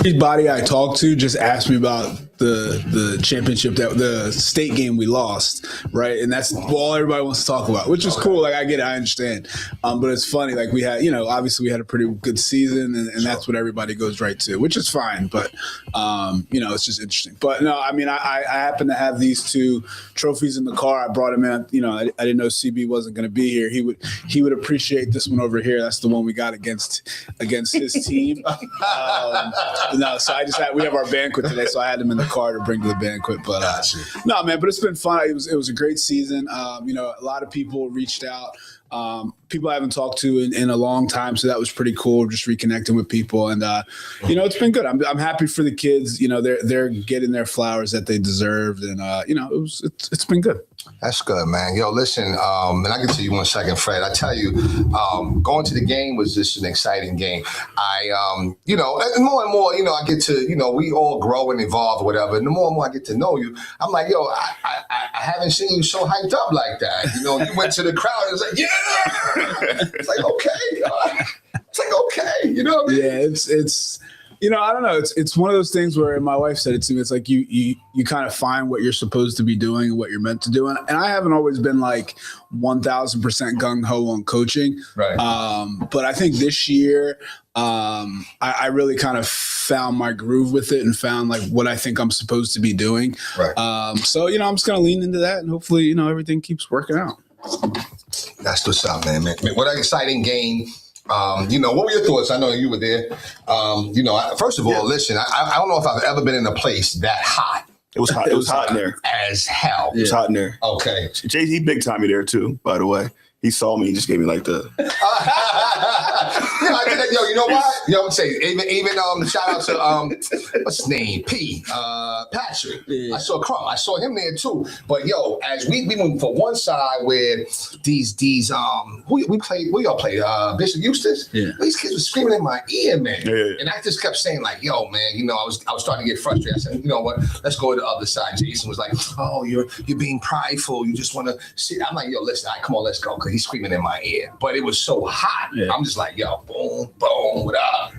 Everybody I talked to just asked me about the championship, that the state game we lost, right? And that's all everybody wants to talk about, which is cool. Like, I get it, I understand. But it's funny, like, we had, obviously we had a pretty good season, and that's what everybody goes right to, which is fine. But it's just interesting. But no, I mean, I happen to have these two trophies in the car. I brought them in. I didn't know CB wasn't going to be here. He would appreciate this one over here. That's the one we got against his team. No, so we have our banquet today, so I had them in the car to bring to the banquet. But no, man, but it's been fun. It was a great season. A lot of people reached out. People I haven't talked to in a long time, so that was pretty cool. Just reconnecting with people, and it's been good. I'm happy for the kids. They're getting their flowers that they deserved, and it's been good. That's good, man. Yo, listen, and I'll get to you in 1 second, Fred. I tell you, going to the game was just an exciting game. And more and more, I get to, we all grow and evolve or whatever. And the more and more I get to know you, I'm like, yo, I haven't seen you so hyped up like that. You went to the crowd and it was like, yeah. It's like, okay. It's like, okay. You know what I mean? Yeah, it's I don't know. It's one of those things where my wife said it to me. It's like you kind of find what you're supposed to be doing and what you're meant to do. And I haven't always been like 1,000% gung ho on coaching. Right. But I think this year I really kind of found my groove with it and found like what I think I'm supposed to be doing. Right. So I'm just gonna lean into that and hopefully everything keeps working out. That's what's up, man. What an exciting game. What were your thoughts? I know you were there. First of all, listen, I don't know if I've ever been in a place that hot. It was hot. It was hot in there. As hell. It was hot in there. Okay. Jay-Z big time me there too, by the way. He saw me and just gave me like the. I did that. Yo, you know what? I would say even shout out to what's his name? Patrick. Yeah. I saw Crump. I saw him there too. But yo, as we moved from one side where these who we played, who y'all played? Bishop Eustace. Yeah. These kids were screaming in my ear, man. Yeah. And I just kept saying like, yo, man, I was starting to get frustrated. I said, you know what? Let's go to the other side. Jason was like, oh, you're being prideful. You just want to sit. I'm like, yo, listen, come on, let's go. He's screaming in my ear, but it was so hot. Yeah. I'm just like, yo, boom, boom,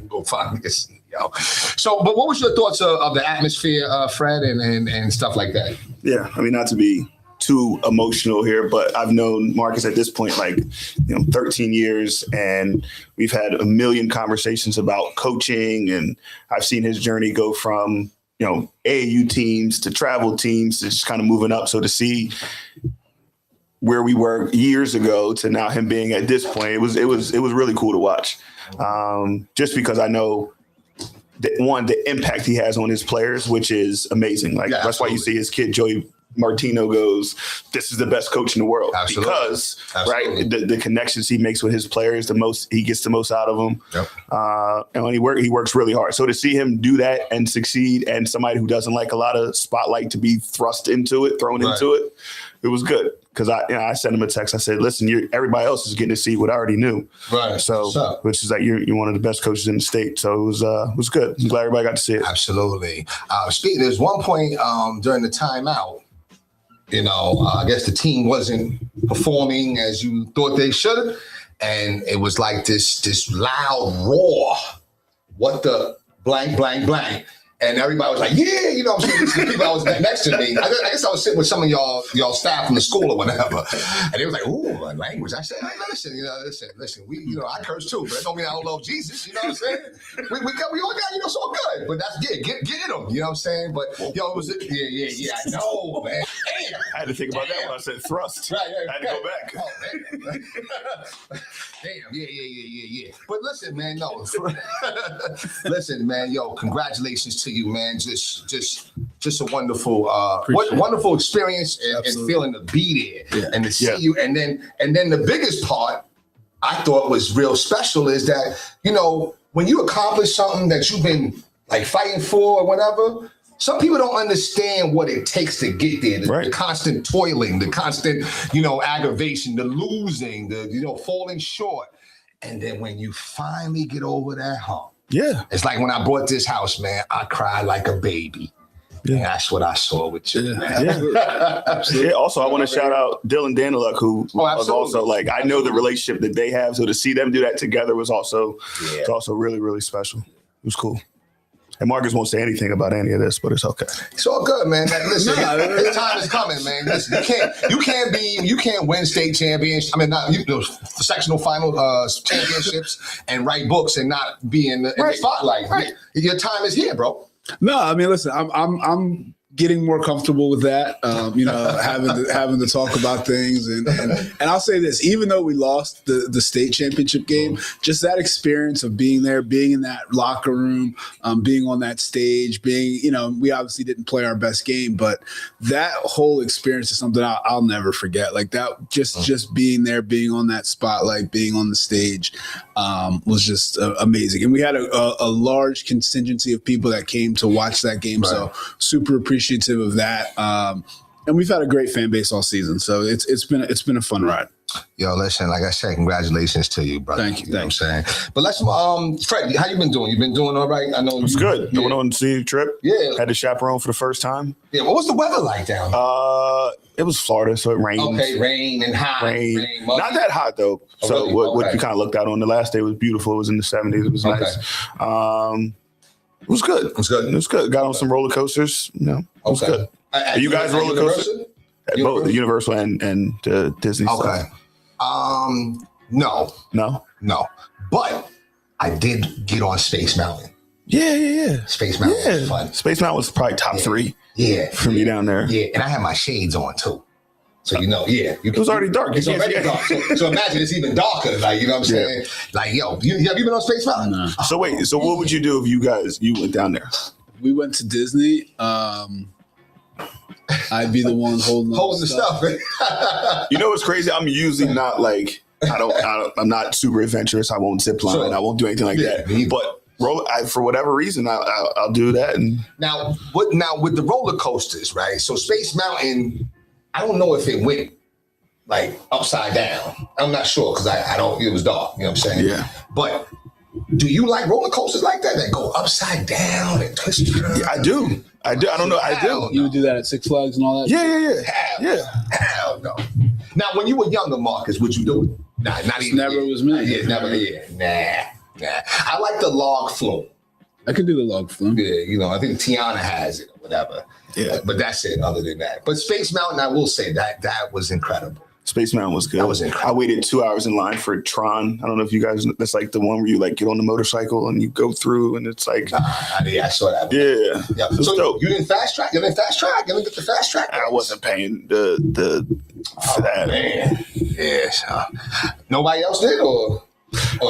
go find me a seat, yo. So, but what was your thoughts of the atmosphere, Fred, and stuff like that? Yeah, I mean, not to be too emotional here, but I've known Marcus at this point, 13 years, and we've had a million conversations about coaching, and I've seen his journey go from, AAU teams to travel teams to just kind of moving up. So to see where we were years ago to now him being at this point, it was really cool to watch. Just because I know that the impact he has on his players, which is amazing. That's why you see his kid Joey Martino goes, this is the best coach in the world. Absolutely. Because right, the connections he makes with his players, he gets the most out of them. Yep. And when he works really hard. So to see him do that and succeed, and somebody who doesn't like a lot of spotlight to be thrown into it, it was good. Because I sent him a text. I said, listen, everybody else is getting to see what I already knew. Right. So, which is that you're one of the best coaches in the state. So it was good. I'm glad everybody got to see it. Absolutely. There's one point during the timeout, I guess the team wasn't performing as you thought they should. And it was like this loud roar. What the blank, blank, blank. And everybody was like, yeah, what I'm saying? The people I was next to me. I guess I was sitting with some of y'all staff from the school or whatever. And they was like, ooh, language. I said, hey, listen. We, I curse too, but that don't mean I don't love Jesus. You know what I'm saying? We all got, so good. But that's get in them. You know what I'm saying? But it was, yeah. I know, man. Damn. I had to think about that when I said thrust. Right. I had to go back. Oh, man. Damn. Yeah. But listen, man, no. Listen, man, congratulations to you, man. Just a wonderful, wonderful experience and feeling to be there and to see you. And then the biggest part I thought was real special is that, when you accomplish something that you've been fighting for or whatever, some people don't understand what it takes to get there. The constant toiling, the constant, aggravation, the losing, the, falling short. And then when you finally get over that hump, it's like when I bought this house, man, I cried like a baby. Yeah. And that's what I saw with you, man. Absolutely. Also, I want to shout out Dylan Daniluk, who was also I know the relationship that they have. So to see them do that together was also really, really special. It was cool. And Marcus won't say anything about any of this, but it's okay. It's all good, man. Like, listen, his time is coming, man. Listen, you can't win state championships. I mean, not sectional final championships and write books and not be in the spotlight. Right. Your time is here, bro. No, I mean, listen, I'm getting more comfortable with that, having to talk about things. And I'll say this, even though we lost the state championship game, just that experience of being there, being in that locker room, being on that stage, we obviously didn't play our best game, but that whole experience is something I'll never forget. Like that, just being there, being on that spotlight, being on the stage was just amazing. And we had a large contingency of people that came to watch that game. Right. So super appreciative of that, and we've had a great fan base all season, so it's been a fun ride. Yo, listen, like I said, congratulations to you, brother. Thank you. You know what I'm saying? But let's, Fred, how you been doing? You been doing all right? I know it's good. Yeah. Went on to see a trip. Yeah, had to chaperone for the first time. Yeah, what was the weather like down there? It was Florida, so it rained. Okay, rain and hot. Rain not that hot though. Oh, so really? What we kind of looked out on the last day was beautiful. It was in the 70s. It was nice. It was good. It was good. Got on some roller coasters. It was good. Are you guys roller coasters? Both the Universal and Disney. Okay. No. But I did get on Space Mountain. Yeah. Space Mountain was fun. Space Mountain was probably top 3. Yeah. For me down there. Yeah, and I had my shades on too. So it was already dark. It's already dark. So imagine it's even darker. Like, you know what I'm saying? Yeah. Like, yo, have you been on Space Mountain? No. So wait, so what would you do if you went down there? We went to Disney. I'd be the one holding the stuff. You know what's crazy? I'm usually not like I'm not super adventurous. I won't zip line. Sure. I won't do anything like that. But for whatever reason, I'll do that. And now with the roller coasters, right? So Space Mountain, I don't know if it went like upside down. I'm not sure because I don't. It was dark. You know what I'm saying? Yeah. But do you like roller coasters like that go upside down and twist around? Yeah, I do. I don't know. I do. You would do that at Six Flags and all that? Yeah. Hell no. Now, when you were younger, Marcus, would you do it? Nah, not even. Never was me. Yeah, never. Yeah, nah. I like the log flume. I could do the log flume. Yeah, I think Tiana has it or whatever. Yeah. But that's it other than that. But Space Mountain, I will say that was incredible. Space Mountain was good. That was incredible. I waited 2 hours in line for Tron. I don't know if you guys, that's like the one where you like get on the motorcycle and you go through and it's like. I saw that. Yeah. So dope. You didn't fast track? You didn't get the fast track? I wasn't paying for that. Man. Yes. Nobody else did or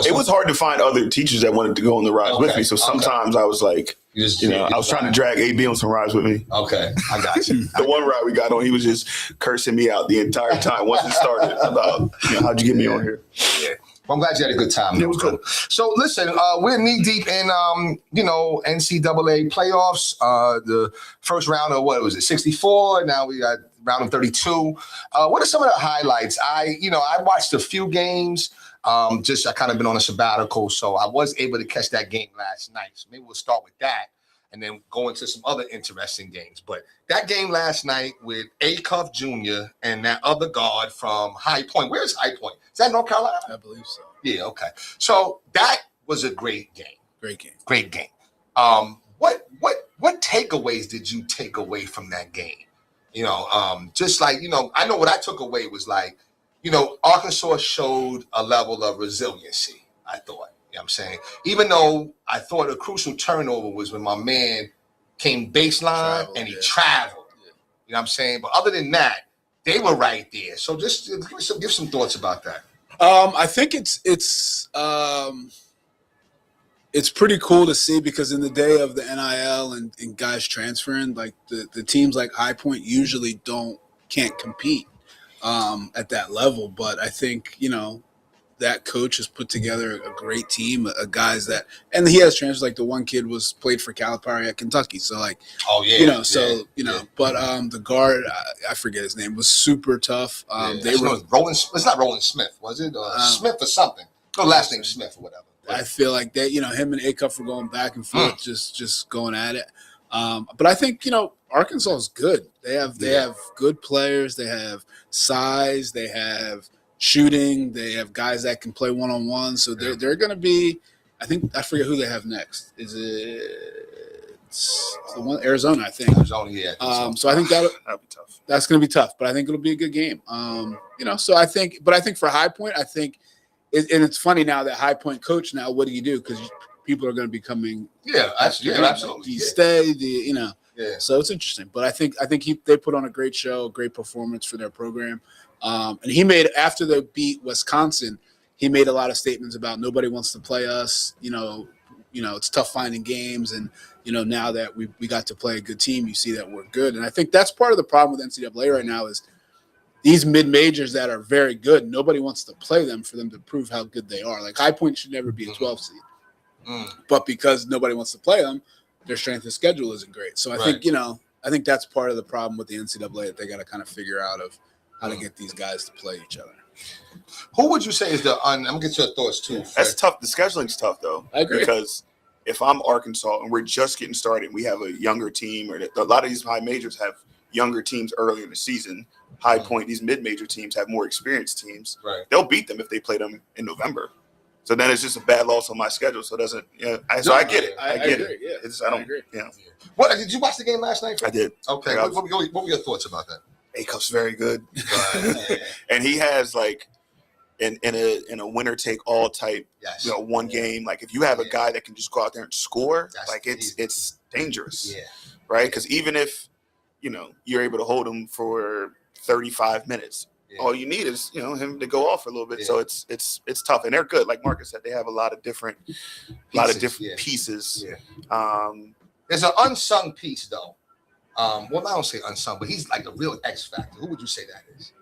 it was hard to find other teachers that wanted to go on the rides with me. So sometimes I was like, I was trying to drag AB on some rides with me. Okay, I got you. The one ride we got on, he was just cursing me out the entire time once it started about, how'd you get me on here? Yeah. Well, I'm glad you had a good time. It was good. So listen, we're knee deep in, NCAA playoffs. The first round of 64. Now we got round of 32. What are some of the highlights? I watched a few games. I kind of been on a sabbatical, so I was able to catch that game last night. So maybe we'll start with that and then go into some other interesting games. But that game last night with Acuff Jr. and that other guard from High Point. Where's High Point? Is that North Carolina? I believe so. Yeah, okay. So that was a great game. Great game. What takeaways did you take away from that game? I know what I took away was like, Arkansas showed a level of resiliency, I thought. You know what I'm saying? Even though I thought a crucial turnover was when my man came baseline and he traveled. Yeah. You know what I'm saying? But other than that, they were right there. So just give some thoughts about that. I think it's pretty cool to see because in the day of the NIL and guys transferring, like the teams like High Point usually can't compete at that level. But I think, that coach has put together a great team of guys and he has transfers. Like the one kid played for Calipari at Kentucky. So but the guard, I forget his name, was super tough. They were it's not Roland Smith, was it? Smith or something. No last name Smith or whatever. I feel like they, him and Acuff were going back and forth, just going at it. But I think, Arkansas is good. They have good players. They have size. They have shooting. They have guys that can play one-on-one. So they're going to be, I forget who they have next. Is it It's the one Arizona, I think. Arizona, yeah. So I think that'd be tough. that's going to be tough, but I think it'll be a good game. So I think for High Point, I think, and it's funny now that High Point coach now, what do you do? Because people are going to be coming. Yeah, absolutely. Like, do you stay? Do you, Yeah. So it's interesting, but I think they put on a great show, great performance for their program. And he made, after they beat Wisconsin, he made a lot of statements about nobody wants to play us. It's tough finding games, and now that we got to play a good team, you see that we're good. And I think that's part of the problem with NCAA right now is these mid majors that are very good. Nobody wants to play them for them to prove how good they are. Like High Point should never be a 12 seed, but because nobody wants to play them, their strength of schedule isn't great. So I think that's part of the problem with the NCAA that they got to kind of figure out of how to get these guys to play each other. Who would you say is I'm gonna get your thoughts too. That's tough. The scheduling's tough though. I agree. Because if I'm Arkansas and we're just getting started, we have a younger team, or a lot of these high majors have younger teams early in the season. High Point, these mid-major teams have more experienced teams. Right. They'll beat them if they play them in November. So then it's just a bad loss on my schedule. So it doesn't. I get it. I get agree, it. yeah. I don't. agree. Yeah. What did you watch the game last night? I did. Okay. What were your thoughts about that? Acuff's very good, and he has like in a winner take all type. Yes. One game. Like if you have a guy that can just go out there and score, That's it's dangerous. Yeah. Right. Because even if you're able to hold him for 35 minutes. Yeah. All you need is him to go off a little bit. Yeah. So it's tough, and they're good. Like Marcus said, they have a lot of different pieces. Yeah. There's an unsung piece though. I don't say unsung, but he's like a real X factor. Who would you say that is?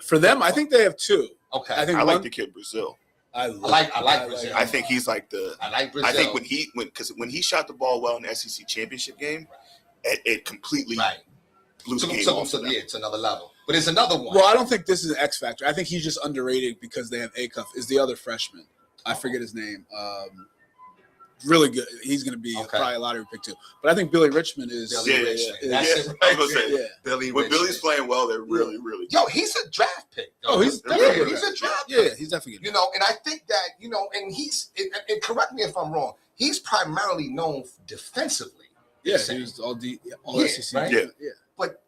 For them, I think they have two. Okay, I like the kid Brazil. I like Brazil. I think he's like I like Brazil. I think when he shot the ball well in the SEC championship game, it completely blew the game off. It's another level. But it's another one. Well, I don't think this is an X factor. I think he's just underrated because they have Acuff. Is the other freshman? I forget his name. Really good. He's going to be probably a lottery pick too. But I think Billy Richmond is. Billy Richmond. Billy when Billy's playing well, they're really, really good. Yo, he's a draft pick. He's a draft pick. Yeah, he's definitely good. And I think that, and and correct me if I'm wrong, he's primarily known defensively. Yeah, he was all SEC. Right? Yeah. But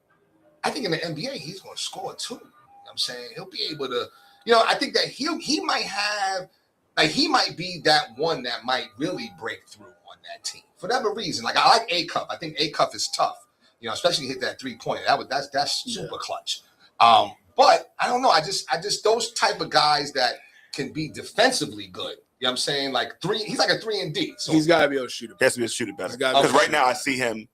I think in the NBA, he's going to score too. You know what I'm saying? He'll be able to, I think that he might have, like, he might be that one that might really break through on that team for whatever reason. Like, I like Acuff. I think Acuff is tough, especially hit that 3-pointer. That's super clutch. But I don't know. I just those type of guys that can be defensively good. You know what I'm saying? Like he's like a 3-and-D. So he's got to be able to shoot it. He has to be able to shoot it better. Because right now I see him.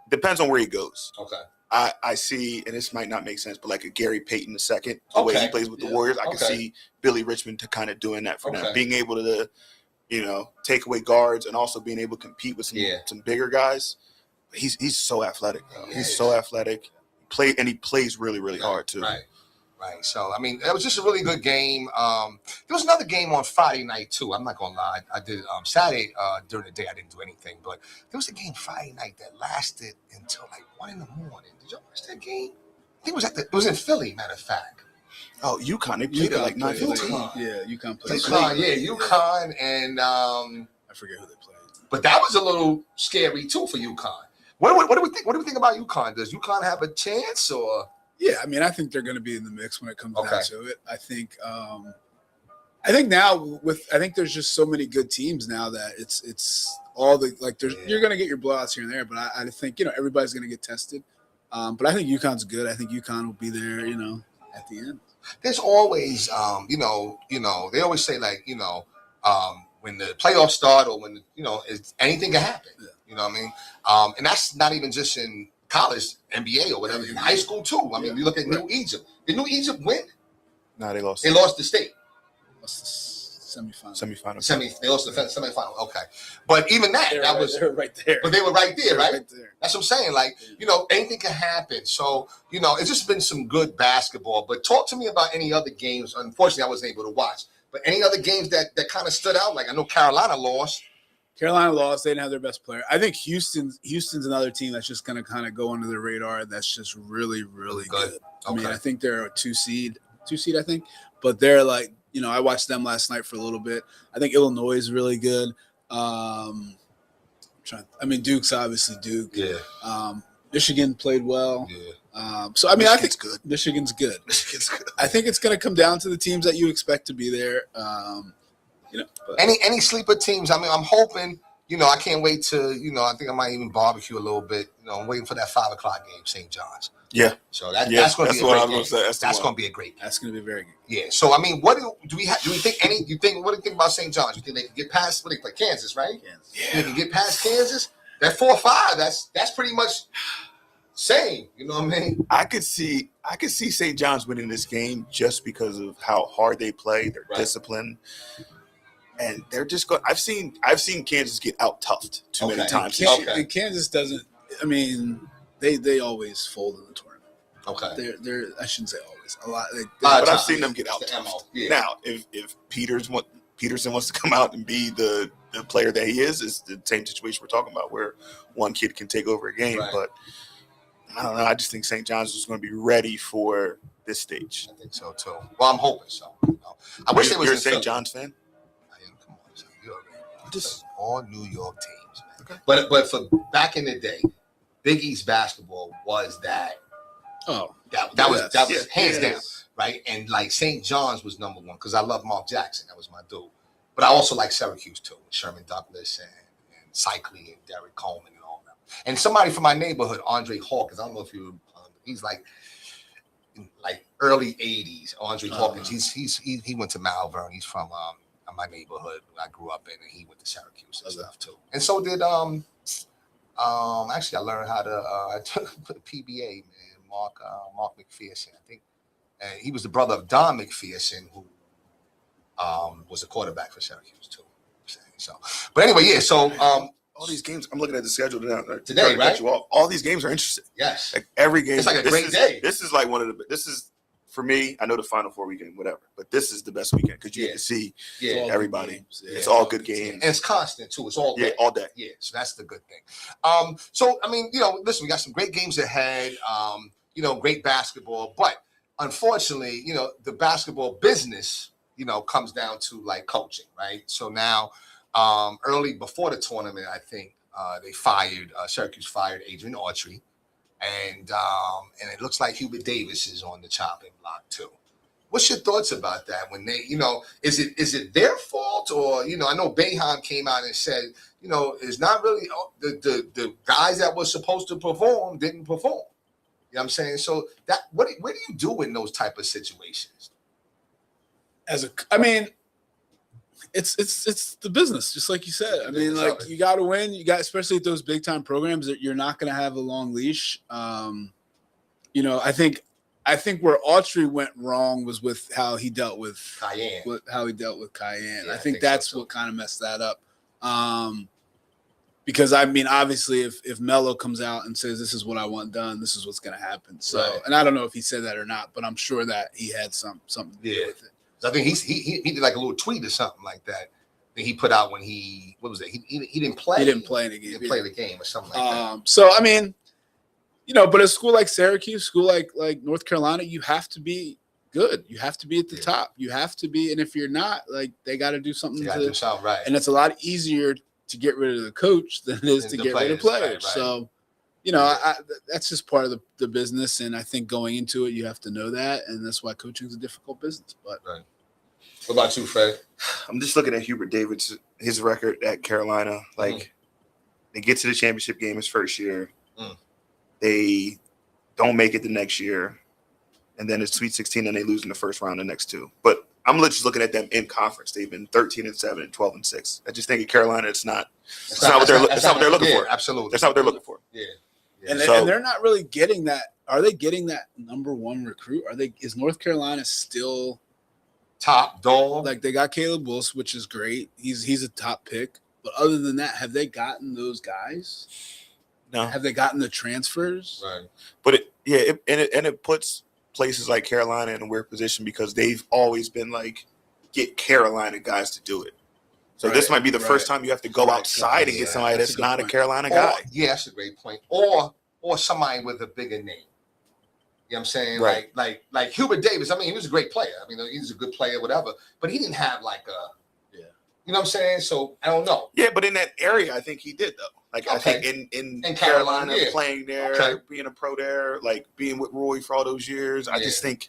Depends on where he goes. Okay. I see, and this might not make sense, but like a Gary Payton II, the way he plays with the Warriors, I can see Billy Richmond to kind of doing that for them, being able to, take away guards and also being able to compete with some bigger guys. He's so athletic. He's so athletic. He plays really, really hard too. Right. So, I mean, it was just a really good game. There was another game on Friday night, too. I'm not going to lie. I did Saturday during the day. I didn't do anything. But there was a game Friday night that lasted until like 1 in the morning. Did you watch that game? I think it was in Philly, matter of fact. Oh, UConn. They played at like 9:15. Yeah, UConn played. UConn. And I forget who they played. But that was a little scary, too, for UConn. What do we think? What do we think about UConn? Does UConn have a chance or? Yeah, I mean, I think they're going to be in the mix when it comes down to it. I think now I think there's just so many good teams now that it's all the you're going to get your blowouts here and there, but I think everybody's going to get tested. But I think UConn's good. I think UConn will be there, at the end. There's always they always say like when the playoffs start or when anything can happen. Yeah. You know what I mean? And that's not even just in college, NBA, or whatever, in high school too. I mean, you look at New Egypt. Did New Egypt win? No, they lost. They lost the state. Semifinal. They lost the semifinal. Okay, but even that was right there. But they were right there, right? Right there. That's what I'm saying. Like anything can happen. So it's just been some good basketball. But talk to me about any other games. Unfortunately, I wasn't able to watch. But any other games that kind of stood out? Like I know Carolina lost. Carolina lost. They didn't have their best player. I think Houston's another team that's just going to kind of go under the radar. That's just really, really good. I mean, I think they're a two seed, I think. But they're like, I watched them last night for a little bit. I think Illinois is really good. I'm Duke's obviously Duke. Yeah. Michigan played well. Yeah. So I mean, I think good. Michigan's good. Michigan's good. I think it's going to come down to the teams that you expect to be there. But. Any sleeper teams? I mean, I'm hoping. I can't wait to. I think I might even barbecue a little bit. I'm waiting for that 5:00 game, St. John's. Yeah. So that's going to be a great game. That's going to be a great game. That's going to be very good. Yeah. So I mean, what do we have? Do we think any? What do you think about St. John's? You think they can get past? What they play? Kansas, right? Kansas. Yeah. They can get past Kansas. That 4-5. That's pretty much same. You know what I mean? I could see St. John's winning this game just because of how hard they play, their discipline. And they're just going. I've seen Kansas get out toughed too many times. And Kansas doesn't. I mean, they always fold in the tournament. Okay. They're I shouldn't say always. A lot. But I've seen them get out toughed. Yeah. Now, if Peterson wants to come out and be the player that he is the same situation we're talking about, where one kid can take over a game. Right. But I don't know. I just think St. John's is going to be ready for this stage. I think so too. Well, I'm hoping so. I wish they was You're in a St. Philly. John's fan? Come on, son. You already just all New York teams, man. Okay. But for back in the day, Big East basketball was that. Oh, that was hands down, right? And like St. John's was number one because I love Mark Jackson. That was my dude. But I also like Syracuse too, with Sherman Douglas and Cycli and Derek Coleman and all that. And somebody from my neighborhood, Andre Hawkins. I don't know if you. He's like early '80s. Andre Hawkins. He went to Malvern. He's from my neighborhood I grew up in, and he went to Syracuse and stuff too. And so did actually I learned how to I took PBA, man. Mark McPherson. I think he was the brother of Don McPherson, who was a quarterback for Syracuse too. So, but anyway, yeah. So all these games, I'm looking at the schedule today, right? All these games are interesting. Yes. Like every game. It's like a great day. This is like this is for me. I know the Final Four weekend, whatever, but this is the best weekend because you get to see everybody. It's all good games. And it's constant too. It's all day. Yeah, all day. Yeah, so that's the good thing. So I mean, listen, we got some great games ahead. Great basketball, but unfortunately, the basketball business, comes down to like coaching, right? So now, early before the tournament, I think Syracuse fired Adrian Autry, and it looks like Hubert Davis is on the chopping block too. What's your thoughts about that? When they, is it their fault, or I know Boeheim came out and said, it's not really the guys that were supposed to perform didn't perform. You know what I'm saying? So that what do you do in those type of situations? It's the business, just like you said. I mean, like you got to win. You got, especially at those big time programs, that you're not going to have a long leash. I think where Autry went wrong was with how he dealt with Cayenne. Yeah, I think that's what kind of messed that up. Because I mean, obviously, if Melo comes out and says this is what I want done, this is what's going to happen. So, and I don't know if he said that or not, but I'm sure that he had something to do with it. I think he did like a little tweet or something like that he put out when he didn't play. He didn't play in the game. He didn't play the game or something like that. So I mean, but a school like Syracuse, school like North Carolina, you have to be good. You have to be at the top. You have to be, and if you're not, like they got to do something. They got to do something right. And it's a lot easier to get rid of the coach than it is to get rid of players. Right. So, that's just part of the business. And I think going into it, you have to know that. And that's why coaching is a difficult business. But right. What about you, Fred? I'm just looking at Hubert Davis, his record at Carolina. Like, they get to the championship game his first year. They don't make it the next year. And then it's Sweet 16 and they lose in the first round the next two. But I'm just looking at them in conference. They've been 13-7 and 12-6. I just think in Carolina, it's not what they're looking for. Absolutely, that's not what they're looking for. Yeah. And they're not really getting that. Are they getting that number one recruit? Is North Carolina still top dog? Like they got Caleb Wilson, which is great. He's a top pick. But other than that, have they gotten those guys? No. Have they gotten the transfers? Right. But it puts places like Carolina in a weird position because they've always been like, get Carolina guys to do it. So this might be the first time you have to go outside and get somebody that's not a Carolina guy. Yeah, that's a great point. Or somebody with a bigger name. You know what I'm saying? Right. Like Hubert Davis. I mean, he was a great player. I mean, he was a good player, whatever. But he didn't have like You know what I'm saying? So I don't know. Yeah, but in that area, I think he did though. Like I think in Carolina, playing there, being a pro there, like being with Roy for all those years, I just think.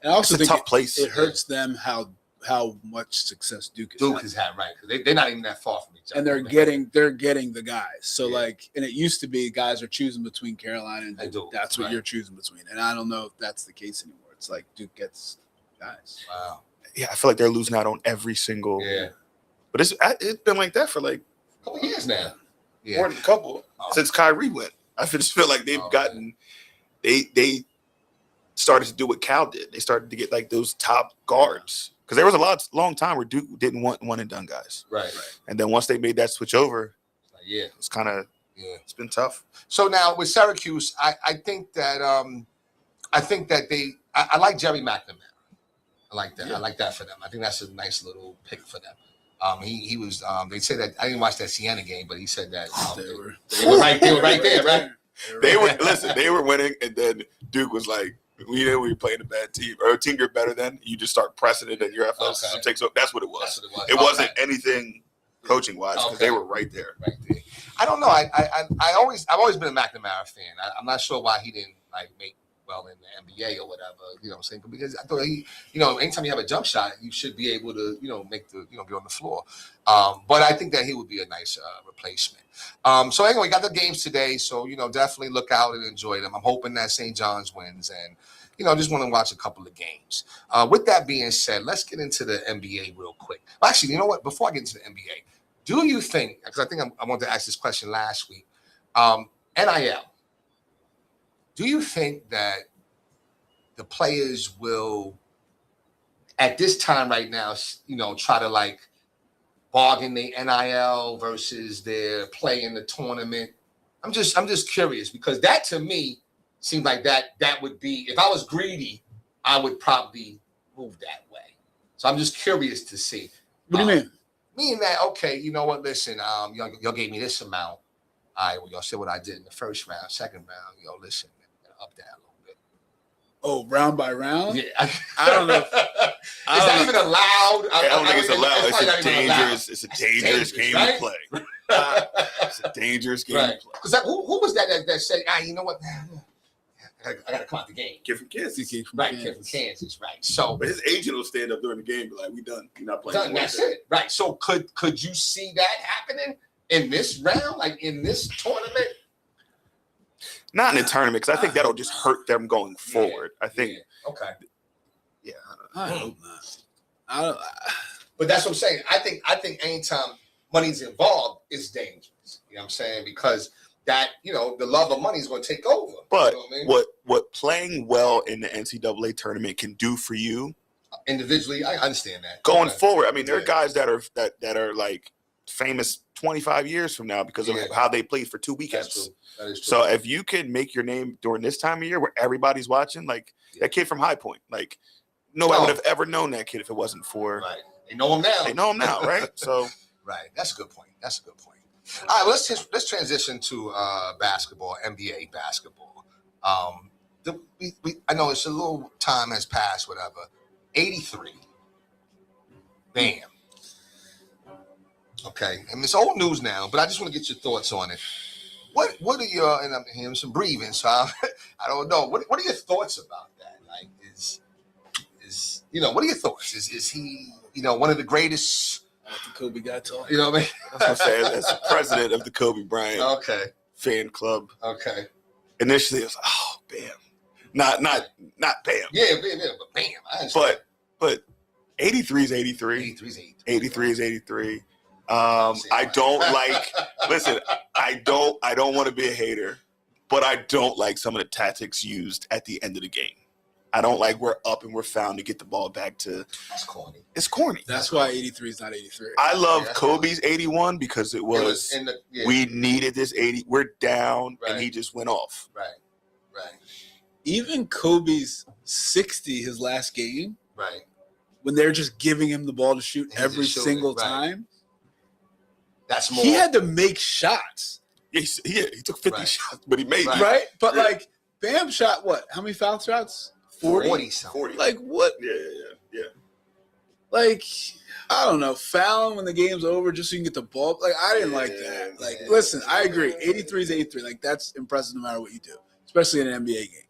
And I also think it's a tough place. It hurts them how much success Duke has had, right? Because they're not even that far from each other, and they're getting the guys. So like, and it used to be guys are choosing between Carolina and Duke. That's what you're choosing between, and I don't know if that's the case anymore. It's like Duke gets guys. Wow. Yeah, I feel like they're losing out on every single. Yeah. But it's been like that for like a couple years now. Yeah. More than a couple since Kyrie went. I just feel like they've gotten they started to do what Cal did. They started to get like those top guards because there was a long time where Duke didn't want one and done guys. Right. And then once they made that switch over, it's kind of it's been tough. So now with Syracuse, I think that I like Jerry McNamara. I like that. Yeah. I like that for them. I think that's a nice little pick for them. He was. They said that I didn't watch that Siena game, but he said that they were right. They were right there, right? They were listen. They were winning, and then Duke was like, "We know we're playing a bad team or a team you're better than. You just start pressing it, and your athleticism takes over." That's what it was. It wasn't anything coaching wise because they were right there. Right there. I don't know. I've always been a McNamara fan. I'm not sure why he didn't like make well in the NBA or whatever, you know what I'm saying? But because I thought he, anytime you have a jump shot, you should be able to, make the, be on the floor. But I think that he would be a nice replacement. So anyway, got the games today. So, definitely look out and enjoy them. I'm hoping that St. John's wins and, just want to watch a couple of games. With that being said, let's get into the NBA real quick. Well, actually, you know what? Before I get into the NBA, do you think, because I think I wanted to ask this question last week, NIL, do you think that the players will, at this time right now, try to like bargain the NIL versus their play in the tournament? I'm just curious because that to me seems like that would be, if I was greedy, I would probably move that way. So I'm just curious to see. What do you mean? Meaning that, okay, you know what? Listen, y'all gave me this amount. All right, well, y'all said what I did in the first round, second round. Listen. Up that a little bit. Oh, round by round? Yeah. I don't know. Is that even allowed? I don't think it's allowed. It's a dangerous game to play. It's a dangerous game to play. Because who was that said, you know what? I got to come out the game. Kid from Kansas. Kid from Kansas, right. So, but his agent will stand up during the game and be like, we done. You're not playing. Done, that's it. Right. So could you see that happening in this round, like in this tournament? Not in a tournament, because I think that'll just hurt them going forward. I think. Yeah. Okay. Yeah. I hope not. But that's what I'm saying. I think anytime money's involved, it's dangerous. You know what I'm saying? Because that, the love of money is going to take over. But what playing well in the NCAA tournament can do for you individually, I understand that. Going forward, I mean, there are guys that are like famous 25 years from now because of how they played for 2 weekends. That is true. So if you can make your name during this time of year where everybody's watching, like that kid from High Point, like nobody would have ever known that kid if it wasn't for. Right. They know him now. Right? So. Right. That's a good point. All right, let's transition to basketball, NBA basketball. I know it's a little time has passed, whatever. 83. Bam. Okay, and it's old news now, but I just want to get your thoughts on it. What are your, and I'm hearing some breathing, so I don't know. What are your thoughts about that? Like, is what are your thoughts? Is he, one of the greatest? I like the Kobe guy talk. You know what I mean? That's what I'm saying. As the president of the Kobe Bryant fan club. Okay. Initially, it was bam, not bam. Yeah, but bam. I understand. But 83 is 83. 83 is 83. I don't like. Listen, I don't want to be a hater, but I don't like some of the tactics used at the end of the game. I don't like we're up and we're found to get the ball back to. That's corny. It's corny. That's why 83 is not 83. I love Kobe's 81 because it was we needed this 80. We're down and he just went off. Right. Even Kobe's 60, his last game. Right. When they're just giving him the ball to shoot every single time. That's more. He had to make shots. Yeah, he took 50 shots, but he made them. Right? But like, Bam shot what? How many foul shots? 40 something. Like what? Yeah. Like, I don't know, fouling when the game's over just so you can get the ball. Like, I didn't like that. Like, listen, I agree. 83 is 83. Like, that's impressive no matter what you do, especially in an NBA game.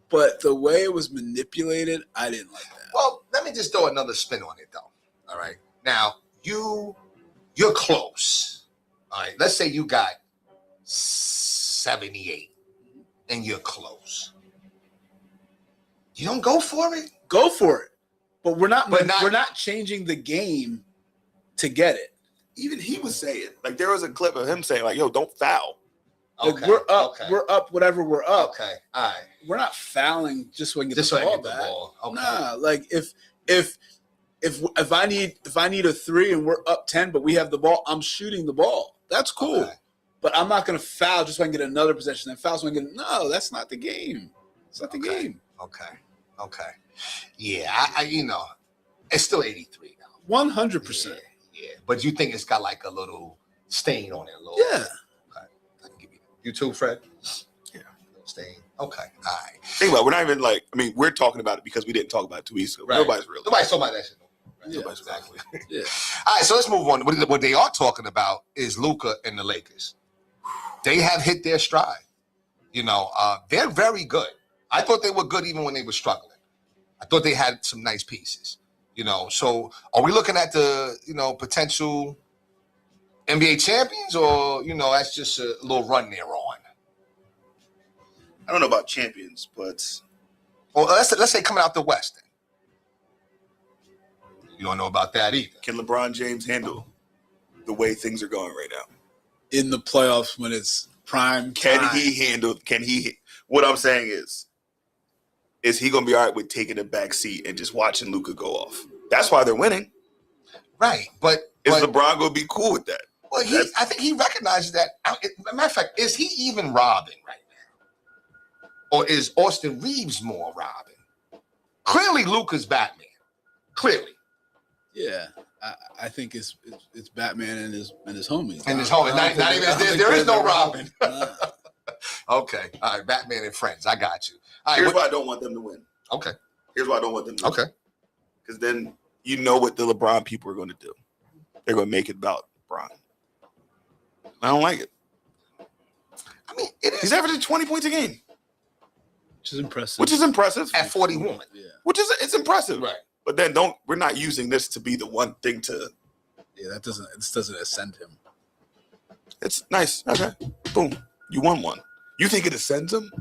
But the way it was manipulated, I didn't like that. Well, let me just throw another spin on it, though. All right. Now, you're close. All right. Let's say you got 78 and you're close. You don't go for it? Go for it. But we're not changing the game to get it. Even he was saying, like, there was a clip of him saying, like, yo, don't foul. Like, we're up, whatever we're up. Okay, all right. We're not fouling just so we can get the ball back. Okay. Nah, like if I need a 3 and we're up 10, but we have the ball, I'm shooting the ball. That's cool. Okay. But I'm not going to foul just so I can get another possession. Then foul so I can get. No, that's not the game. It's not the game. Okay. Yeah, I it's still 83 now. 100%. Yeah. But you think it's got like a little stain on it, a little. Yeah. Okay. I can give you. You too, Fred? Yeah. Little stain. Okay. All right. Think about it. We're not even like, I mean, we're talking about it because we didn't talk about it 2 weeks ago. Right. Nobody's really. Nobody's talking about that shit. Right? Yeah, Exactly. Yeah. All right, so let's move on. What they are talking about is Luka and the Lakers. They have hit their stride. They're very good. I thought they were good even when they were struggling. I thought they had some nice pieces. So are we looking at the, potential NBA champions, or, that's just a little run they're on? I don't know about champions, but. Well, let's say coming out the West. Then. You don't know about that either. Can LeBron James handle the way things are going right now? In the playoffs when it's prime Can time. What I'm saying is he going to be all right with taking a back seat and just watching Luka go off? That's why they're winning. Right, but LeBron going to be cool with that? Well, I think he recognizes that. Matter of fact, is he even Robin right now? Or is Austin Reeves more Robin? Clearly, Luka's Batman. Clearly. Yeah, I think it's Batman and his homies. And his homies. Not even there is no Robin. Nah. Okay. All right. Batman and friends. I got you. All right, Here's why I don't want them to win. Okay. Here's why I don't want them to win. Okay. Because then you know what the LeBron people are going to do. They're going to make it about LeBron. I don't like it. I mean, it is. He's averaging 20 points a game. Which is impressive. At 41. Yeah. It's impressive. Right. But then we're not using this to be the one thing to. Yeah, this doesn't ascend him. It's nice. Okay. Boom. You won one. You think it ascends him?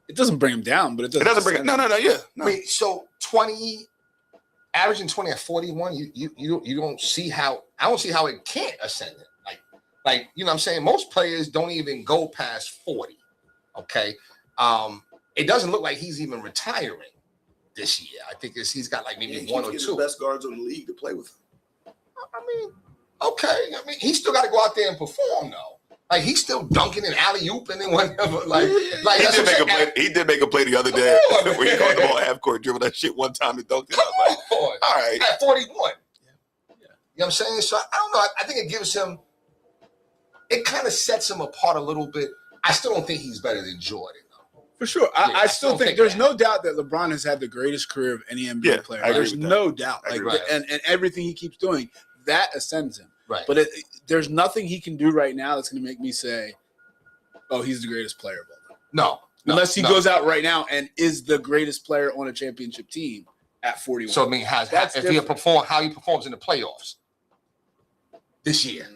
It doesn't bring him down, but it doesn't. It doesn't bring it. No. Yeah. No. Wait, so 20, averaging 20 at 41, you don't see how, I don't see how it can't ascend it. Like, you know what I'm saying? Most players don't even go past 40. Okay. It doesn't look like he's even retiring this year. I think he's got like maybe one or two. The best guards in the league to play with. I mean, okay. I mean, he's still got to go out there and perform, though. Like, he's still dunking and alley-ooping and whatever. He did make a play the other day where he caught the ball half court, dribbled that shit one time and dunked it. I was like, all right. At 41. Yeah. You know what I'm saying? So, I don't know. I think it gives him, it kind of sets him apart a little bit. I still don't think he's better than Jordan. For sure. I still think there's no doubt that LeBron has had the greatest career of any NBA player. There's no doubt. And everything he keeps doing, that ascends him. Right. But there's nothing he can do right now that's going to make me say, oh, he's the greatest player of all time. No. Unless he goes out right now and is the greatest player on a championship team at 41. So, I mean, how he performs in the playoffs this year.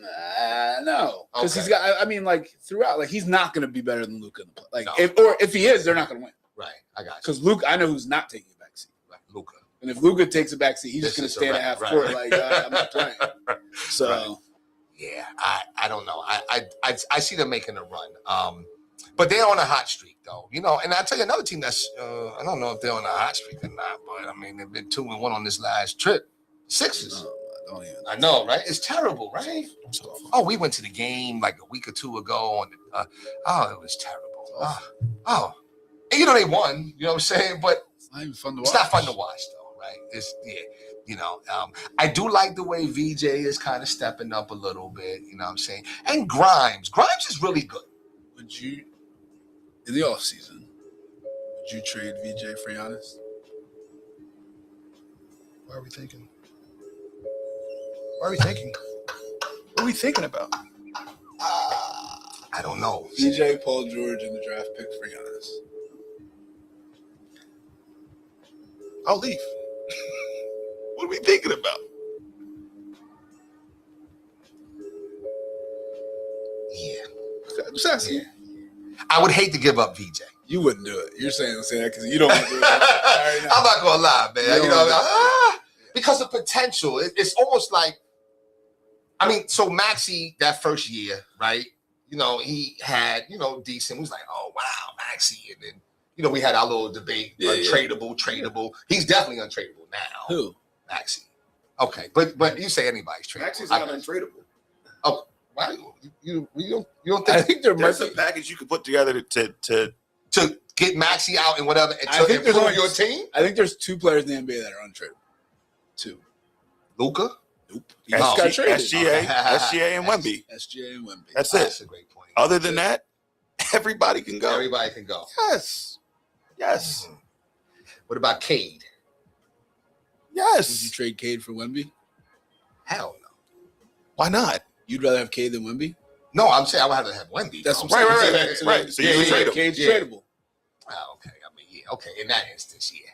No. Because he's got, I mean, like, throughout, like, he's not going to be better than Luka in the play. Like, no. if he is, they're not going to win. Right. I got you. Because Luka, I know who's not taking a backseat. Right. Luka. And if Luka takes a backseat, he's just going to stand at half court like, I'm not playing. So. Right. Yeah, I don't know. I see them making a run. But they're on a hot streak, though. And I'll tell you another team that's, I don't know if they're on a hot streak or not, but, I mean, they've been 2-1 on this last trip. Sixers. I know, right? It's terrible, right? Oh, we went to the game like a week or two ago. It was terrible. And, they won, you know what I'm saying? But it's not even fun to watch. It's not fun to watch, though, right? I do like the way VJ is kind of stepping up a little bit, you know what I'm saying? And Grimes is really good. Would you, in the offseason, would you trade VJ for Giannis? Why are we thinking? What are we thinking? What are we thinking about? I don't know. DJ, Paul George, and the draft pick for Giannis. I'll leave. What are we thinking about? Yeah. Just asking. Yeah. I would hate to give up VJ. You wouldn't do it. You're saying that because you don't want to do it. I'm not gonna lie, man. You know, because of potential. It's almost like, I mean, so Maxey that first year, right? You know, he had, decent. We was like, oh wow, Maxey, and then we had our little debate, tradable. He's definitely untradeable now. Who? Maxey. Okay, but you say anybody's tradable. Maxey's not untradeable. Oh, wow. You don't think? I think there might There's be a package you could put together to get Maxey out and whatever, and I think there's improve only your team. I think there's 2 players in the NBA that are untradeable. 2. Luka. Nope. He No. just got traded. SGA, and Wemby. SGA and Wemby. That's That's it. a great point. Other than that, everybody can go. Everybody can go. Yes. Yes. What about Cade? Would you Yes. trade Cade for Wemby? Hell no. Why not? You'd rather have Cade than Wemby? No, I'm saying I would have to have Wemby. That's though. what I'm saying. Right. So you would trade him. Cade's Yeah. tradable. Oh, okay. I mean, yeah. Okay. In that instance, yeah.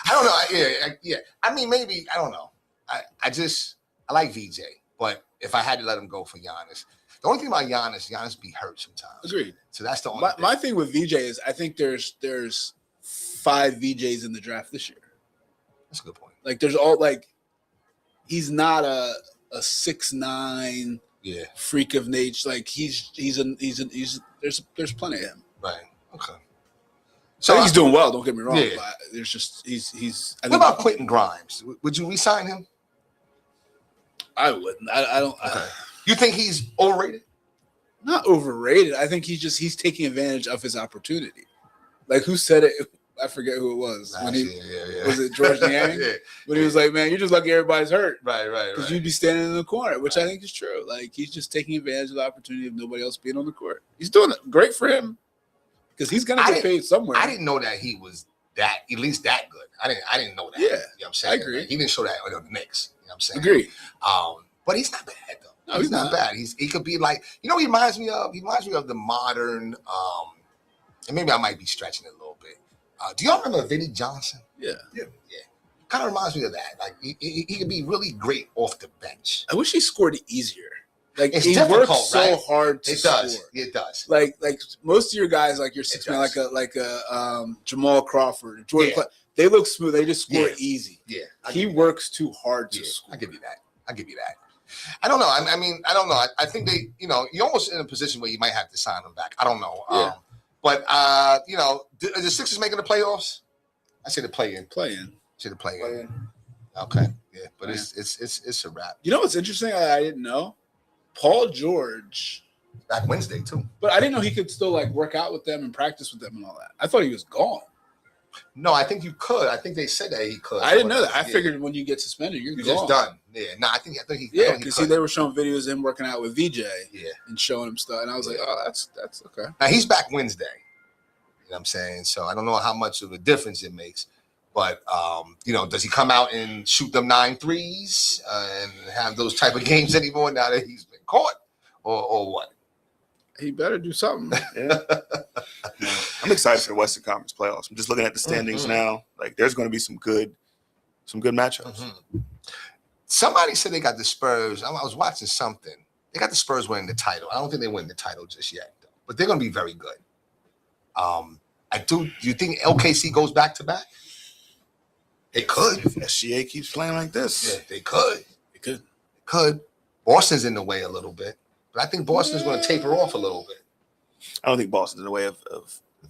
I don't know. Yeah. I mean, maybe I don't know. I like VJ, but if I had to let him go for Giannis, the only thing about Giannis be hurt sometimes. Agreed. So that's the only thing. My thing with VJ is I think there's 5 VJs in the draft this year. That's a good point. Like there's he's not a 6'9" freak of nature. Like he's there's plenty of him. Right. Okay. So I think he's doing well. Don't get me wrong. Yeah. But there's just he's. What about Quentin Grimes? Would you re-sign him? I wouldn't. I don't. Okay. You think he's overrated? Not overrated. I think he's taking advantage of his opportunity. Like who said it? I forget who it was. When was it George Niang? Yeah. When he was like, "Man, you're just lucky everybody's hurt." Right. Because you'd be standing in the corner, which I think is true. Like he's just taking advantage of the opportunity of nobody else being on the court. He's doing it. Great for him. Because he's gonna get paid somewhere. I didn't know that he was at least that good. I didn't know that. Yeah. You know what I'm saying? I agree. Like, he didn't show that on the Knicks. You know what I'm saying? Agreed. But he's not bad though. No, he's not bad. He could be like, he reminds me of the modern, and maybe I might be stretching it a little bit. Do y'all remember Vinnie Johnson? Yeah. Kind of reminds me of that. Like he could be really great off the bench. I wish he scored easier. Like It's he difficult, works so right? hard to score. It does. Like most of your guys, like your 6 man, like a Jamal Crawford, Jordan, they look smooth. They just score easy. Yeah. He works too hard to score. I give you that. I don't know. I mean, I don't know. I think they, you're almost in a position where you might have to sign them back. I don't know. Yeah. But are the Sixers making the playoffs? I say the play-in. Say the play-in. Okay. Yeah, but it's a wrap. You know what's interesting? I didn't know. Paul George. Back Wednesday too. But I didn't know he could still work out with them and practice with them and all that. I thought he was gone. No, I think you could. I think they said that he could. I didn't know that. I figured when you get suspended, you're gone. just done. Yeah. No, I think he. Yeah, because they were showing videos of him working out with VJ. Yeah. And showing him stuff, and I was like, oh, that's okay. Now he's back Wednesday. You know what I'm saying? So I don't know how much of a difference it makes. But, does he come out and shoot them 9 threes and have those type of games anymore now that he's been caught? Or what? He better do something. Yeah. I'm excited for the Western Conference playoffs. I'm just looking at the standings now. Like, there's going to be some good matchups. Mm-hmm. Somebody said they got the Spurs. I was watching something. They got the Spurs winning the title. I don't think they win the title just yet, though. But they're going to be very good. Do you think LKC goes back to back? They could. If SGA keeps playing like this. Yeah, they could. They could. Boston's in the way a little bit. But I think Boston's going to taper off a little bit. I don't think Boston's in the way of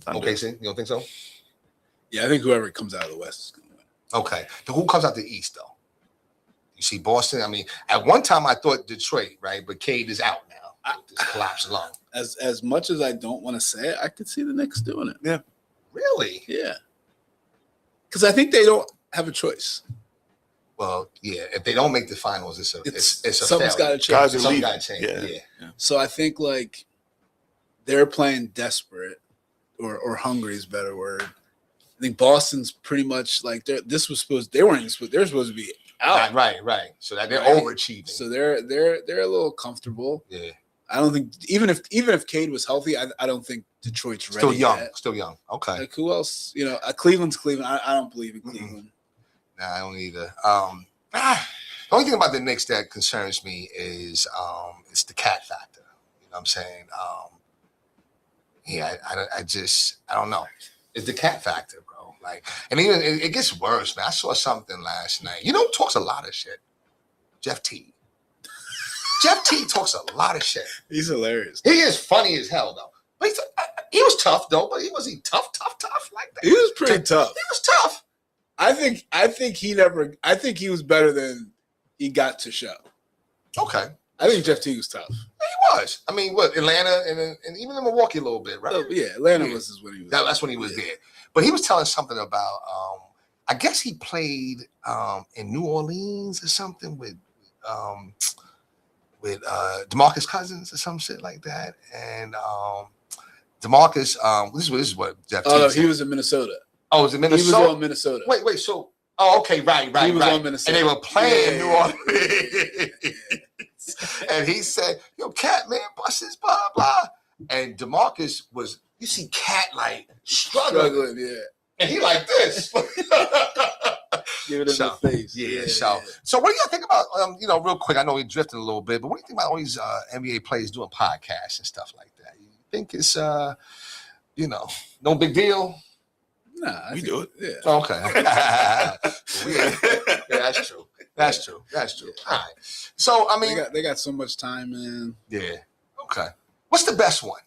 Thunder. Okay, you don't think so? Yeah, I think whoever comes out of the West is going to win. Okay. So who comes out the East, though? You see Boston? I mean, at one time I thought Detroit, right? But Cade is out now. Just collapse along. As much as I don't want to say it, I could see the Knicks doing it. Yeah. Really? Yeah. Because I think they don't have a choice. Well, yeah. If they don't make the finals, it's a something's got to change. Guys are Something leaving. got to change. Yeah. So I think they're playing desperate, or hungry is a better word. I think Boston's pretty much they were supposed to be out. Right. So that they're Right? overachieving. So they're a little comfortable. Yeah. I don't think even if Cade was healthy, I don't think Detroit's ready. Still young. Okay. Like who else? Cleveland's Cleveland. I don't believe in Cleveland. Nah, I don't either. The only thing about the Knicks that concerns me is it's the cat factor. You know what I'm saying? I don't know. It's the cat factor, bro. Like, and even it gets worse, man. I saw something last night. You know who talks a lot of shit? Jeff T. Jeff T talks a lot of shit. He's hilarious. He is funny as hell, though. But he was tough, though. But was he tough like that? He was pretty tough. He was tough. I think he was better than he got to show. Okay. I think Jeff T was tough. He was. I mean, Atlanta and even in Milwaukee a little bit, right? Yeah, Atlanta was when he was. That's when he was there. But he was telling something about. I guess he played in New Orleans or something with DeMarcus Cousins or some shit like that, and DeMarcus. This is what Jeff. Oh, he was in Minnesota. Oh, was it Minnesota? He was on Minnesota. Wait. So, okay, right. He was on Minnesota, and they were playing in New Orleans. And he said, "Yo, Cat, man, bust his blah blah." And DeMarcus was, you see, Cat like struggling, yeah. And he like this. Give it in the face. Yeah. So what do you think about? Real quick. I know we drifted a little bit, but what do you think about all these NBA players doing podcasts and stuff like that? You think it's no big deal? Nah, we do it. Yeah. Okay. Yeah, that's true. All right. So I mean, they got so much time, man. Yeah. Okay. What's the best one?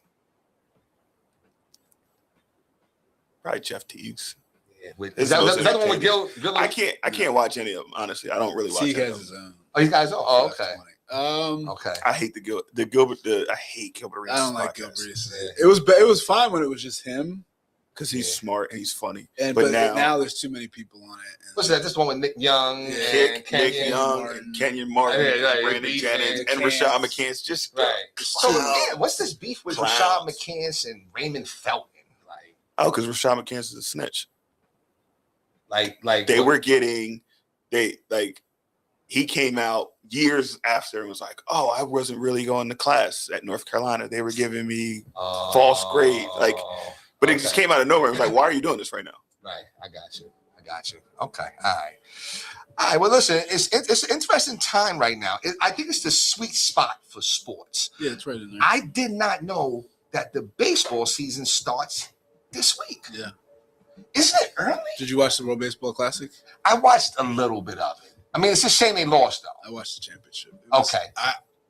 Probably Jeff Teagues. Yeah. Is that the one with Gil? I can't watch any of them, honestly. I don't really watch. He has his own. Oh, you guys? Oh, okay. Okay. I hate I hate Gilbert Arenas. I don't like Gilbert Arenas. Yeah. It was fine when it was just him. Because he's smart and he's funny. But now there's too many people on it. What's that? This one with Nick Young, Nick Young, and Kenyon Martin, Brandon Jennings, and Rashad McCants. Just right. So what's this beef with Rashad McCants and Raymond Felton? Because Rashad McCants is a snitch. He came out years after and was like, "Oh, I wasn't really going to class at North Carolina. They were giving me false grades." But it just came out of nowhere. It was like, why are you doing this right now? Right. I got you. Okay. All right. Well, listen, it's an interesting time right now. I think it's the sweet spot for sports. Yeah, it's right in there. I did not know that the baseball season starts this week. Yeah. Isn't it early? Did you watch the World Baseball Classic? I watched a little bit of it. I mean, it's a shame they lost, though. I watched the championship.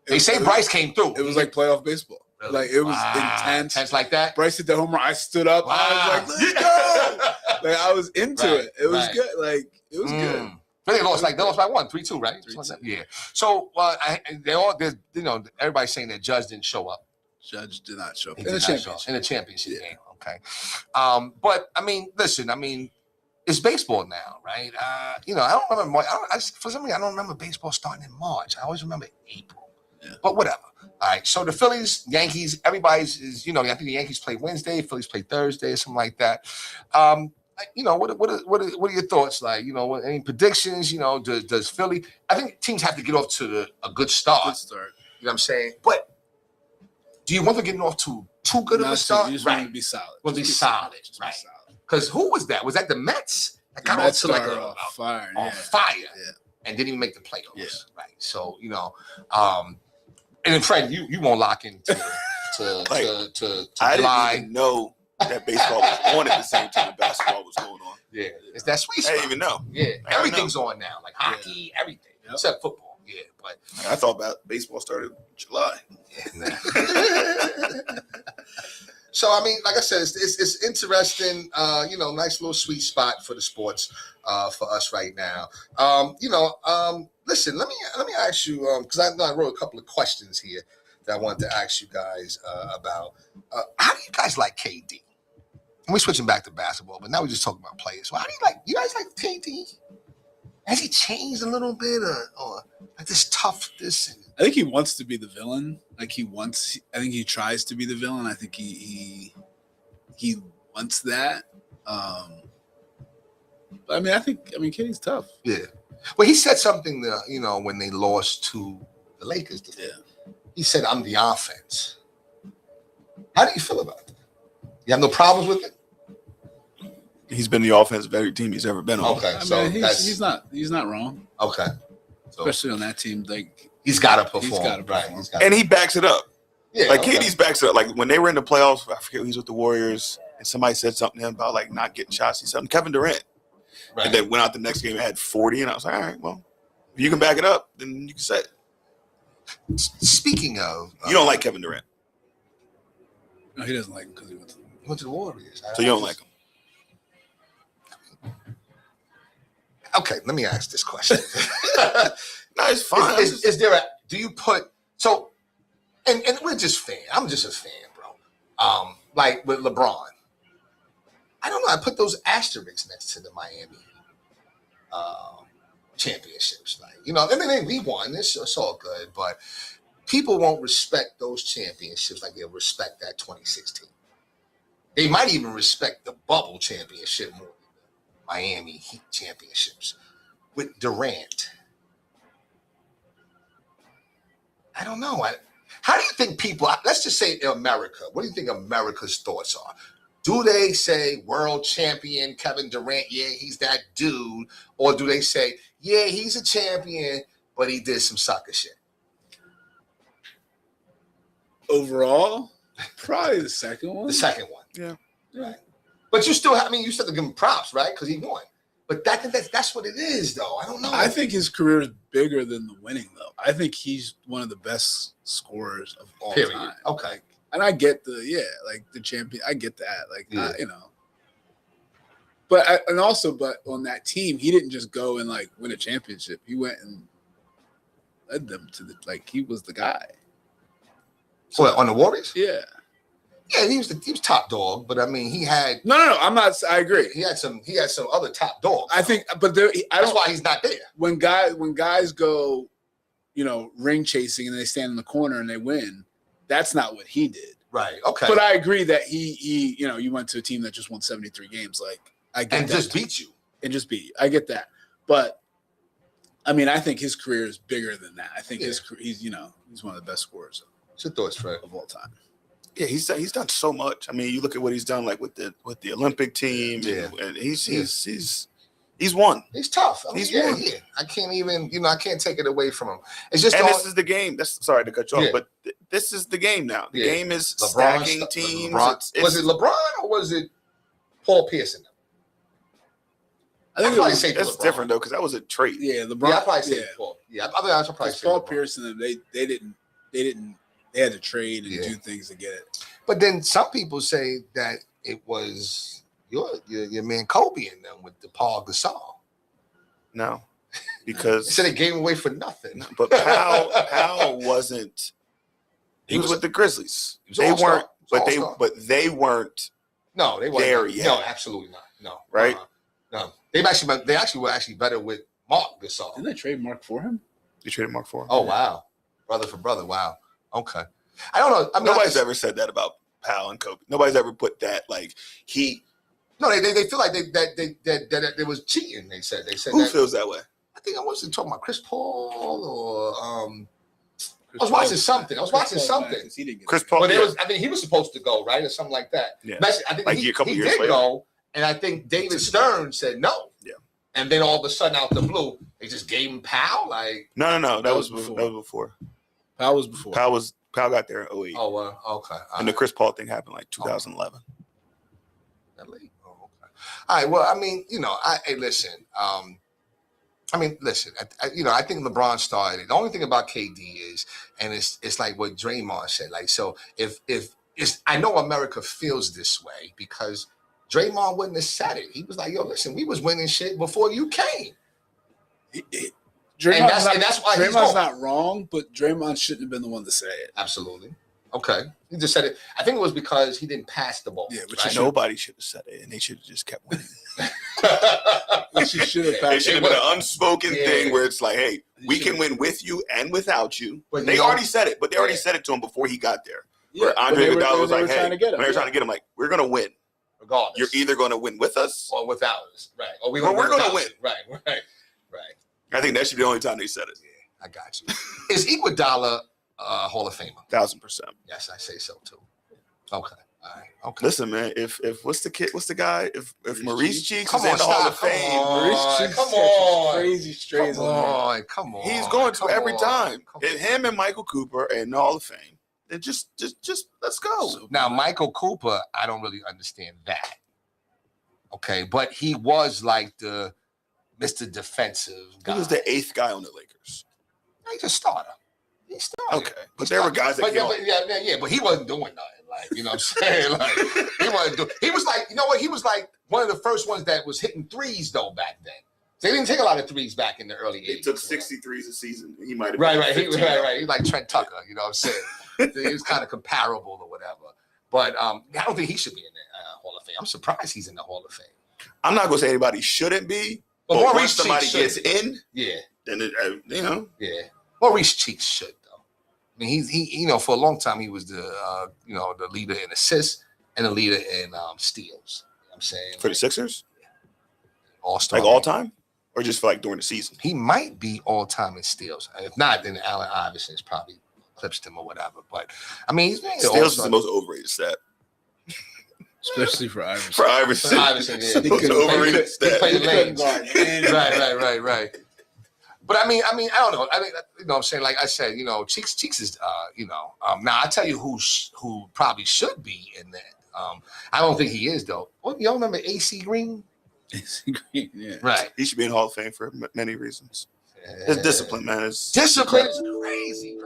They say Bryce came through. It was like playoff baseball. Really? Like it was intense. Intense like that. Bryce hit the home run. I stood up. Wow. I was like, "Let's go!" Like I was into it. It was good. Like it was good. But they lost by 3-2, right? 3-2. Yeah. So everybody's saying that Judge didn't show up. Judge did not show up in the championship game. Okay. But I mean, listen. I mean, it's baseball now, right? I don't remember. For some reason, I don't remember baseball starting in March. I always remember April. Yeah. But whatever. All right. So the Phillies, Yankees, everybody's is, I think the Yankees play Wednesday, Phillies play Thursday, or something like that. What are your thoughts? Like, any predictions? Does Philly? I think teams have to get off to a good start. You know what I'm saying? But do you want them getting off to too good of a start? You just want to be solid. Want to be solid, right? Because who was that? Was that the Mets? That got off to like on fire, and didn't even make the playoffs. Yeah. Right. So and then Fred, you won't lock into to I July. didn't even know that baseball was on at the same time basketball was going on. Yeah, it's that sweet spot. I didn't even know. Yeah, everything's on now, like hockey, everything except football. Yeah, but I thought about baseball started in July. Yeah, So I mean, like I said, it's interesting. Nice little sweet spot for the sports for us right now. Listen, let me ask you because I know I wrote a couple of questions here that I wanted to ask you guys about. How do you guys like KD? And we're switching back to basketball, but now we're just talking about players. So how do you guys like KD? Has he changed a little bit, or like this toughness? I think he wants to be the villain. I think he tries to be the villain. I think he wants that. But I mean, KD's tough. Yeah. Well, he said something that, when they lost to the Lakers. He said, I'm the offense. How do you feel about that? You have no problems with it? He's been the offense of every team he's ever been on. Okay, he's not wrong. Okay. So, especially on that team, like he's got to perform. He's got to perform. Right. And he backs it up. Yeah, like KD's backs it up. Like when they were in the playoffs, I forget who was with the Warriors, and somebody said something to him about like not getting shots. He said Kevin Durant. Right. And then went out the next game and had 40, and I was like, all right, well, if you can back it up, then you can say it. Speaking of, you don't like Kevin Durant. No, he doesn't like him because he went to the Warriors. So you don't like him. Okay, let me ask this question. No, it's fine. Is there do you put, so, and we're just fan. I'm just a fan, bro. Like with LeBron. I don't know. I put those asterisks next to the Miami championships. Like, we won. It's all good, but people won't respect those championships like they'll respect that 2016. They might even respect the bubble championship more. Miami Heat championships with Durant. I don't know. How do you think people, let's just say in America, what do you think America's thoughts are? Do they say world champion Kevin Durant, yeah, he's that dude? Or do they say, yeah, he's a champion, but he did some sucker shit? Overall, probably the second one. The second one. Yeah. Right. But you still have, you still have to give him props, right? Because he won. But that's what it is, though. I don't know. I think his career is bigger than the winning, though. I think he's one of the best scorers of all time. Okay. And I get the champion. I get that. But on that team, he didn't just go and win a championship. He went and led them to he was the guy. So on the Warriors? Yeah. Yeah, he was top dog, but he had no. I'm not. I agree. He had some other top dogs. I think, but that's why he's not there. When guys go, ring chasing and they stand in the corner and they win, that's not what he did. Right. Okay. But I agree that he you went to a team that just won 73 games. I get and that just beat you. And just beat you. I get that, but I think his career is bigger than that. I think he's one of the best scorers. What's your thoughts, Fred, of all time? Yeah, he's done so much. You look at what he's done, with the Olympic team, and he's won. He's tough. He's won. Yeah. I can't even, I can't take it away from him. It's just, this is the game. Sorry to cut you off, but this is the game now. The game is LeBron, stacking teams. Was it LeBron or was it Paul Pierce? I think that's different though, because that was a trade. Yeah, LeBron. Yeah, I probably say Paul. Yeah, I should probably say Paul Pierce and them. They had to trade and do things to get it. But then some people say that it was your man Kobe and them with the Paul Gasol. No, because they said they gave him away for nothing. But Powell wasn't. He was with the Grizzlies. They weren't, but they weren't. No, they weren't there yet. No, absolutely not. No, right? No, they actually were better with Mark Gasol. Didn't they trade Mark for him? They traded Mark for him. Oh wow, brother for brother. Wow. Okay. I don't know. Nobody's ever said that about Powell and Kobe. Nobody's ever put that he. No, they feel like that it was cheating. They said who feels that way. I think I wasn't talking about Chris Paul or I was watching something. Chris Paul. But he was supposed to go, right, or something like that. Yeah. I think he did go, and I think David Stern said no. Yeah. And then all of a sudden, out the blue, they just gave him Powell. No. That was before. Powell was before. Powell got there in 2008. Oh, okay. And the Chris Paul thing happened 2011. That late? Oh, okay. All right. Well, listen. Listen. I think LeBron started. The only thing about KD is, and it's like what Draymond said. So if I know America feels this way because Draymond wouldn't have said it. He was like, "Yo, listen, we was winning shit before you came." That's why Draymond's not wrong, but Draymond shouldn't have been the one to say it. Absolutely. Okay. He just said it. I think it was because he didn't pass the ball. Yeah, which nobody should have said it, and they should have just kept winning. It should have been an unspoken thing where it's like, hey, we can win with you and without you. But they already said it, but they already said it to him before he got there. Yeah, where Andre Iguodala was like, hey, when they were trying to get him, we're going to win. Regardless. You're either going to win with us or without us. Right. Or we're going to win. Right. I think that should be the only time they said it. Yeah, I got you. Is Iguodala Hall of Famer? 1,000%. Yes, I say so too. Okay. All right. Okay. Listen, man. If what's the guy? If Maurice Cheeks Come is in on, the Hall of stop. Fame, Come on. Maurice Cheeks Come catches on. crazy strays Come on on, come on. he's going to come every on, time. come And on. him and Michael Cooper in the Hall of Fame. Then just let's go. Now, Michael Cooper, I don't really understand that. Okay, but he was like the Mr. Defensive guy. He was the 8th guy on the Lakers. He's a starter. He started. Okay, but there were guys that but he wasn't doing nothing. Like, you know what I'm saying? Like, he wasn't doing. He was like, you know what? He was like one of the first ones that was hitting threes though back then. They didn't take a lot of threes back in the early 80s. He took 63s a season. He might have right. He was like Trent Tucker. You know what I'm saying? He was kind of comparable or whatever. But I don't think he should be in the Hall of Fame. I'm surprised he's in the Hall of Fame. I'm not gonna say anybody shouldn't be, but Maurice once somebody Cheeks gets in, yeah, then it, yeah. Maurice Cheeks should though. I mean, he for a long time he was the the leader in assists and the leader in steals. You know what I'm saying for the Sixers, all-star, like all time, or just for like during the season. He might be all time in steals. If not, then Allen Iverson is probably eclipsed him or whatever. But I mean, steals is the most overrated stat. especially for Iverson. For Iverson, yeah. He could overrated stat. He played the lanes. Right. But I mean, I don't know. I mean, you know what I'm saying? Like I said, Cheeks is, now I tell you who probably should be in that. I don't think he is though. What, y'all remember AC Green? AC Green, yeah. Right. He should be in Hall of Fame for many reasons. His discipline, man, is Discipline is crazy.